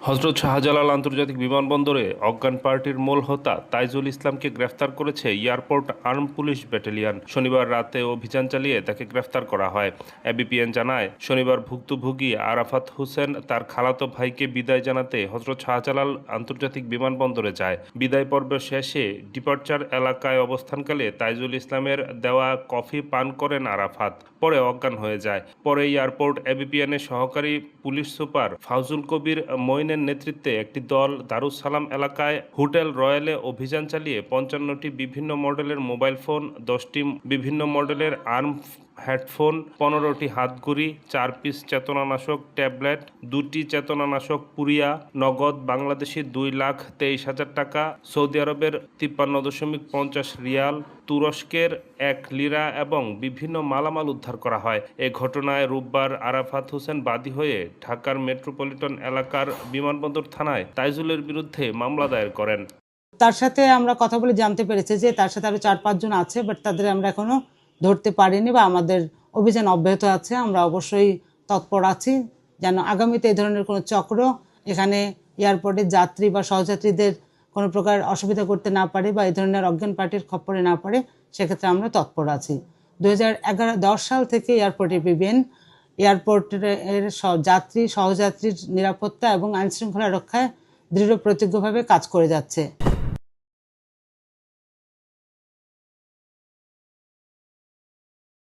হযরত শাহজালাল আন্তর্জাতিক বিমানবন্দরে অজ্ঞান পার্টির মূল হোতা তাইজুল ইসলামকে গ্রেফতার করেছে এয়ারপোর্ট আর্ম পুলিশ ব্যাটালিয়ন। শনিবার রাতে অভিযান চালিয়ে তাকে গ্রেফতার করা হয়। এবিপিএন জানায়, শনিবার ভুক্তভোগী আরাফাত হোসেন তার খালাতো ভাইকে বিদায় জানাতে হযরত শাহজালাল আন্তর্জাতিক বিমানবন্দরে যায়। বিদায় পর্ব শেষে ডিপার্চার এলাকায় অবস্থানকালে তাইজুল ইসলামের দেওয়া কফি পান করেন আরাফাত। পরে অজ্ঞান হয়ে যায়। পরে এয়ারপোর্ট এবিপিএনের সহকারী পুলিশ সুপার ফাউজুল কবির মঈনের নেতৃত্বে একটি দল দারুস সালাম এলাকায় হোটেল রয়্যালে অভিযান চালিয়ে ৫৫টি বিভিন্ন মডেলের মোবাইল ফোন, ১০টি বিভিন্ন মডেলের আর্ম হেডফোন, ১৫টি হাতঘড়ি, ৪ পিস চেতনানাশক ট্যাবলেট, ২টি চেতনানাশক পুড়িয়া, নগদ বাংলাদেশি ২,২৩,০০০ টাকা, সৌদি আরবের ৫৩.৫০ রিয়াল, তুরস্কের ১ লিরা এবং বিভিন্ন মালামাল উদ্ধার করা হয়। এ ঘটনায় রোববার আরাফাত হোসেন বাদী হয়ে ঢাকার মেট্রোপলিটন এলাকার বিমানবন্দর থানায় তাইজুলের বিরুদ্ধে মামলা দায়ের করেন। তার সাথে আমরা কথা বলে জানতে পেরেছি যে তার সাথে আরো ৪-৫ জন আছে, বাট তাদের আমরা এখনো ধরতে পারিনি বা আমাদের অভিযান অব্যাহত আছে। আমরা অবশ্যই তৎপর আছি যেন আগামীতে এই ধরনের কোনো চক্র এখানে এয়ারপোর্টের যাত্রী বা সহযাত্রীদের কোনো প্রকার অসুবিধা করতে না পারে বা এই ধরনের অজ্ঞান পার্টির খপ্পরে না পারে, সেক্ষেত্রে আমরা তৎপর আছি। ২০১১-১০ সাল থেকে এয়ারপোর্টের এয়ারপোর্টের যাত্রী সহযাত্রীর নিরাপত্তা এবং আইনশৃঙ্খলা রক্ষায় দৃঢ় প্রতিজ্ঞভাবে কাজ করে যাচ্ছে।